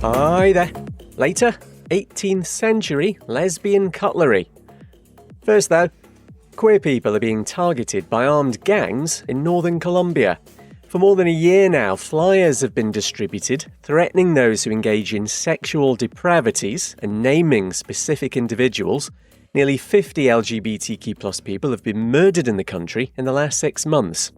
Hi there. Later, 18th century lesbian cutlery. First though, queer people are being targeted by armed gangs in northern Colombia. For more than a year now, flyers have been distributed threatening those who engage in sexual depravities and naming specific individuals. Nearly 50 LGBTQ+ people have been murdered in the country in the last 6 months.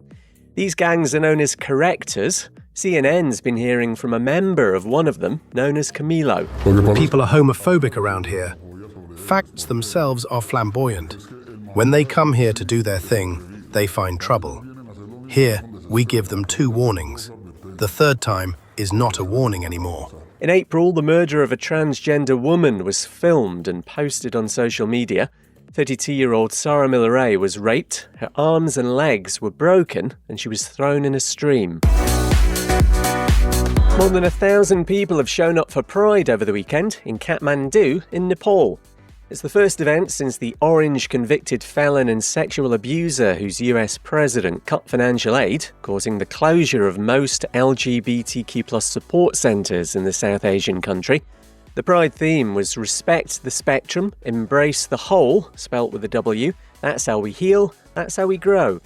These gangs are known as correctors. CNN's been hearing from a member of one of them, known as Camilo. People are homophobic around here. Facts themselves are flamboyant. When they come here to do their thing, they find trouble. Here, we give them 2 warnings. The third time is not a warning anymore. In April, the murder of a transgender woman was filmed and posted on social media. 32-year-old Sarah Miller was raped, her arms and legs were broken, and she was thrown in a stream. More than 1,000 people have shown up for Pride over the weekend in Kathmandu in Nepal. It's the first event since the orange convicted felon and sexual abuser whose US president cut financial aid, causing the closure of most LGBTQ+ support centres in the South Asian country. The Pride theme was Respect the Spectrum, Embrace the Whole, spelt with a W. That's how we heal, that's how we grow.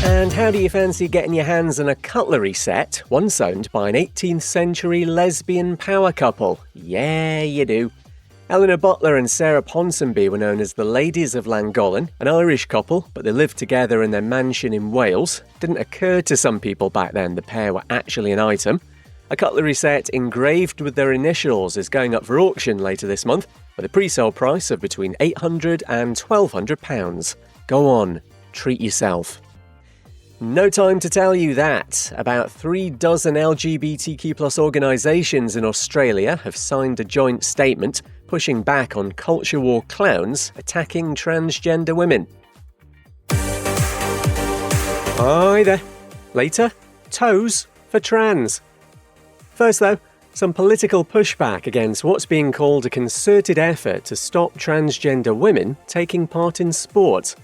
And how do you fancy getting your hands on a cutlery set once owned by an 18th century lesbian power couple? Yeah, you do. Eleanor Butler and Sarah Ponsonby were known as the Ladies of Llangollen, an Irish couple, but they lived together in their mansion in Wales. Didn't occur to some people back then the pair were actually an item. A cutlery set engraved with their initials is going up for auction later this month, with a pre-sale price of between £800 and £1,200. Go on, treat yourself. No time to tell you that. About 3 dozen LGBTQ+ organisations in Australia have signed a joint statement pushing back on culture war clowns attacking transgender women. Hi there. Later, toes for trans. First though, some political pushback against what's being called a concerted effort to stop transgender women taking part in sport.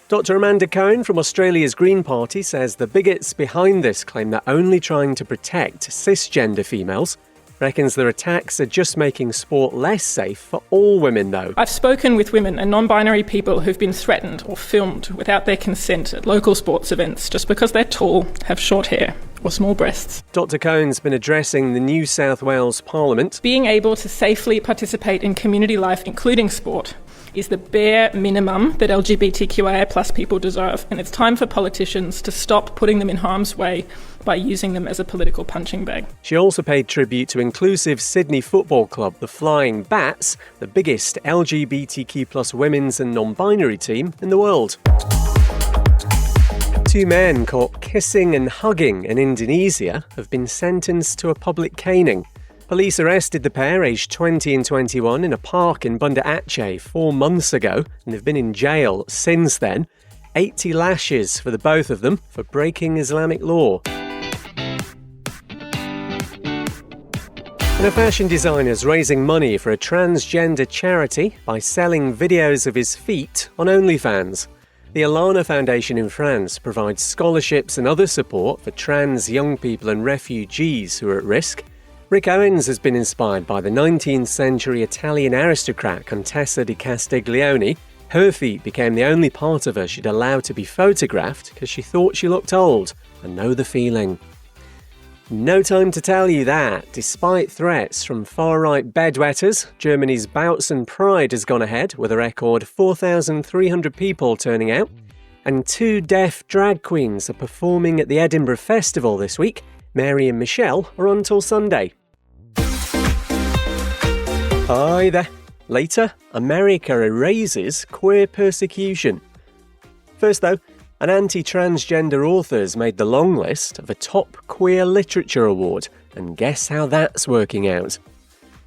Dr. Amanda Cohen from Australia's Green Party says the bigots behind this claim they're only trying to protect cisgender females. Reckons their attacks are just making sport less safe for all women, though. I've spoken with women and non-binary people who've been threatened or filmed without their consent at local sports events just because they're tall, have short hair or small breasts. Dr. Cohen's been addressing the New South Wales Parliament. Being able to safely participate in community life, including sport, is the bare minimum that LGBTQIA+ people deserve, and it's time for politicians to stop putting them in harm's way by using them as a political punching bag. She also paid tribute to inclusive Sydney football club, the Flying Bats, the biggest LGBTQ+ women's and non-binary team in the world. 2 men caught kissing and hugging in Indonesia have been sentenced to a public caning. Police arrested the pair, aged 20 and 21, in a park in Banda Aceh 4 months ago, and they've been in jail since then. 80 lashes for the both of them for breaking Islamic law. And a fashion designer is raising money for a transgender charity by selling videos of his feet on OnlyFans. The Alana Foundation in France provides scholarships and other support for trans young people and refugees who are at risk. Rick Owens has been inspired by the 19th century Italian aristocrat Contessa di Castiglione. Her feet became the only part of her she'd allow to be photographed because she thought she looked old. I know the feeling. No time to tell you that. Despite threats from far-right bedwetters, Germany's Bautzen Pride has gone ahead with a record 4,300 people turning out. And 2 deaf drag queens are performing at the Edinburgh Festival this week. Mary and Michelle are on till Sunday. Hi there. Later, America erases queer persecution. First though, an anti-transgender author's made the long list of a top queer literature award, and guess how that's working out.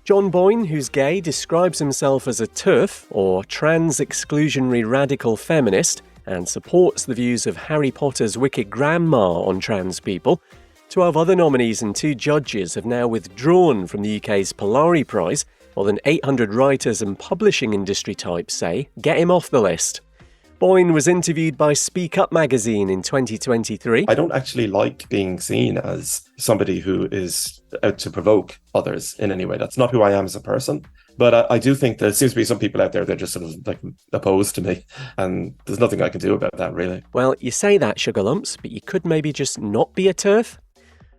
John Boyne, who's gay, describes himself as a TERF, or trans-exclusionary radical feminist, and supports the views of Harry Potter's wicked grandma on trans people. 12 other nominees and 2 judges have now withdrawn from the UK's Polari Prize. More than 800 writers and publishing industry types say, get him off the list. Boyne was interviewed by Speak Up magazine in 2023. I don't actually like being seen as somebody who is out to provoke others in any way. That's not who I am as a person. But I do think there seems to be some people out there that are just sort of like opposed to me. And there's nothing I can do about that, really. Well, you say that, Sugar Lumps, but you could maybe just not be a TERF?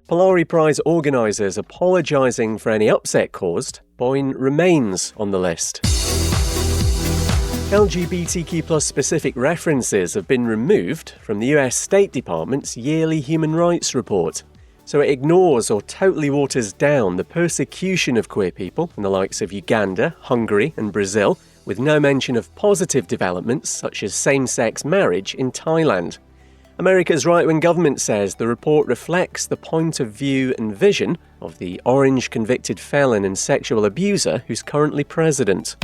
Polari Prize organisers apologising for any upset caused. Boyne remains on the list. LGBTQ+ specific references have been removed from the US State Department's yearly human rights report. So it ignores or totally waters down the persecution of queer people in the likes of Uganda, Hungary and Brazil, with no mention of positive developments such as same-sex marriage in Thailand. America's right-wing government says the report reflects the point of view and vision of the orange convicted felon and sexual abuser who's currently president.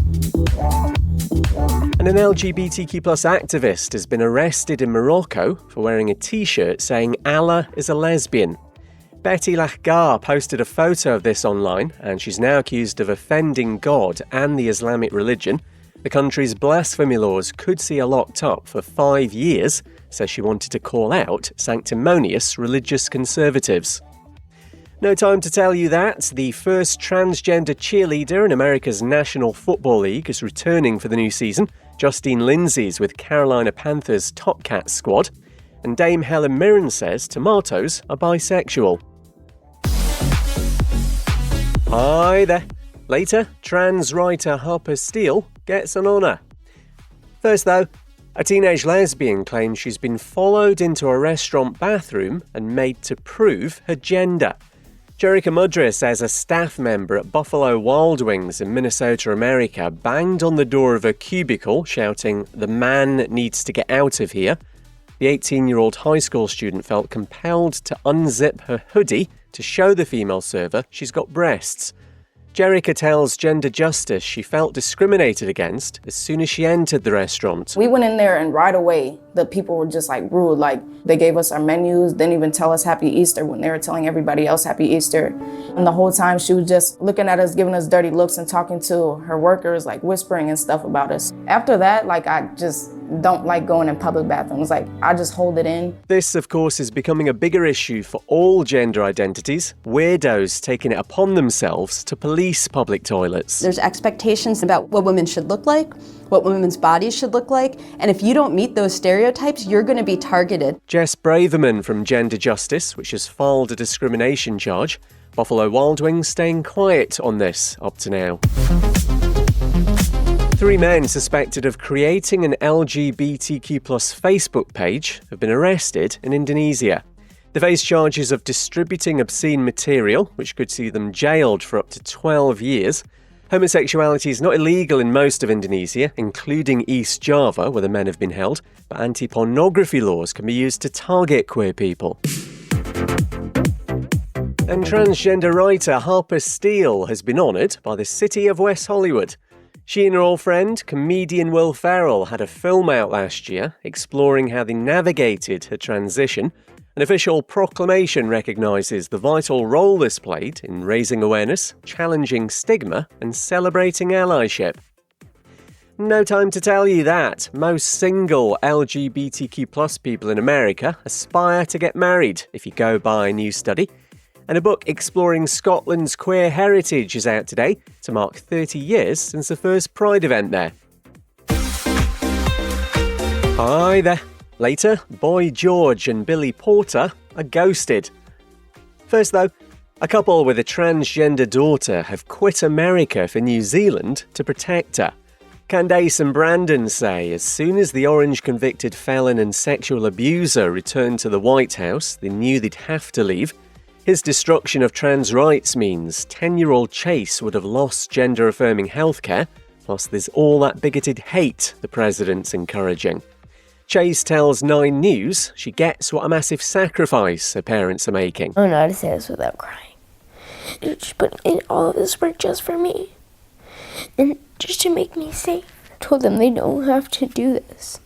And an LGBTQ+ activist has been arrested in Morocco for wearing a t-shirt saying Allah is a lesbian. Betty Lahgar posted a photo of this online, and she's now accused of offending God and the Islamic religion. The country's blasphemy laws could see her locked up for 5 years, says she wanted to call out sanctimonious religious conservatives. No time to tell you that. The first transgender cheerleader in America's National Football League is returning for the new season. Justine Lindsay's with Carolina Panthers' Top Cat squad. And Dame Helen Mirren says tomatoes are bisexual. Hi there. Later, trans writer Harper Steele gets an honour. First though, a teenage lesbian claims she's been followed into a restaurant bathroom and made to prove her gender. Jerica Mudra says a staff member at Buffalo Wild Wings in Minnesota, America, banged on the door of her cubicle, shouting, "The man needs to get out of here." The 18-year-old high school student felt compelled to unzip her hoodie to show the female server she's got breasts. Jerica tells Gender Justice she felt discriminated against as soon as she entered the restaurant. We went in there and right away, the people were just like rude. Like they gave us our menus, didn't even tell us Happy Easter when they were telling everybody else Happy Easter. And the whole time she was just looking at us, giving us dirty looks and talking to her workers, like whispering and stuff about us. After that, like I just don't like going in public bathrooms. Like I just hold it in. This, of course, is becoming a bigger issue for all gender identities. Weirdos taking it upon themselves to police public toilets. There's expectations about what women should look like, what women's bodies should look like, and if you don't meet those stereotypes, you're going to be targeted. Jess Braverman from Gender Justice, which has filed a discrimination charge. Buffalo Wild Wings staying quiet on this up to now. 3 men suspected of creating an LGBTQ+ Facebook page have been arrested in Indonesia. They face charges of distributing obscene material, which could see them jailed for up to 12 years. Homosexuality is not illegal in most of Indonesia, including East Java, where the men have been held, but anti-pornography laws can be used to target queer people. And transgender writer Harper Steele has been honoured by the city of West Hollywood. She and her old friend, comedian Will Ferrell, had a film out last year exploring how they navigated her transition. An official proclamation recognises the vital role this played in raising awareness, challenging stigma and celebrating allyship. No time to tell you that. Most single LGBTQ+ people in America aspire to get married, if you go by a new study. And a book exploring Scotland's queer heritage is out today to mark 30 years since the first Pride event there. Hi there. Later, Boy George and Billy Porter are ghosted. First though, a couple with a transgender daughter have quit America for New Zealand to protect her. Candace and Brandon say as soon as the orange convicted felon and sexual abuser returned to the White House, they knew they'd have to leave. His destruction of trans rights means 10-year-old Chase would have lost gender-affirming healthcare, plus there's all that bigoted hate the president's encouraging. Chase tells 9 News she gets what a massive sacrifice her parents are making. I don't know how to say this without crying. They're just putting in all of this work just for me. And just to make me safe. I told them they don't have to do this.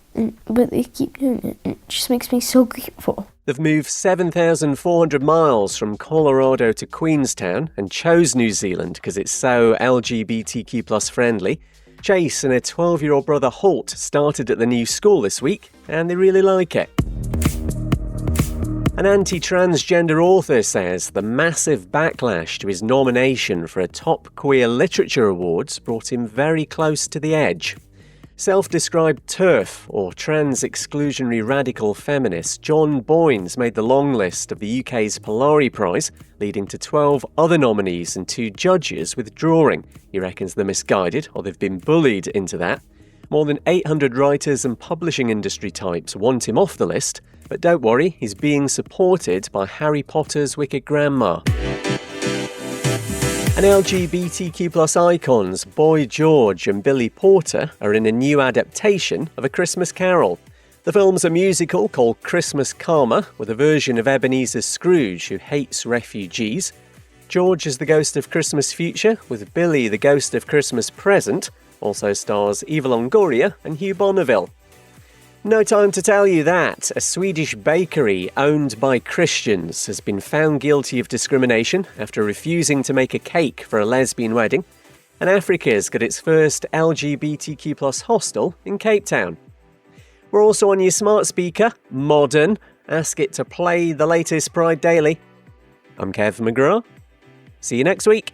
But they keep doing it. And it just makes me so grateful. They've moved 7,400 miles from Colorado to Queenstown and chose New Zealand because it's so LGBTQ+ friendly. Chase and her 12-year-old brother Holt started at the new school this week, and they really like it. An anti-transgender author says the massive backlash to his nomination for a top queer literature awards brought him very close to the edge. Self-described TERF, or trans-exclusionary radical feminist, John Boynes made the long list of the UK's Polari Prize, leading to 12 other nominees and 2 judges withdrawing. He reckons they're misguided, or they've been bullied into that. More than 800 writers and publishing industry types want him off the list, but don't worry, he's being supported by Harry Potter's Wicked Grandma. And LGBTQ+ icons Boy George and Billy Porter are in a new adaptation of A Christmas Carol. The film's a musical called Christmas Karma, with a version of Ebenezer Scrooge who hates refugees. George is the ghost of Christmas future, with Billy the ghost of Christmas present. Also stars Eva Longoria and Hugh Bonneville. No time to tell you that a Swedish bakery owned by Christians has been found guilty of discrimination after refusing to make a cake for a lesbian wedding, and Africa's got its first LGBTQ+ hostel in Cape Town. We're also on your smart speaker, modern. Ask it to play the latest Pride Daily. I'm Kev McGraw. See you next week.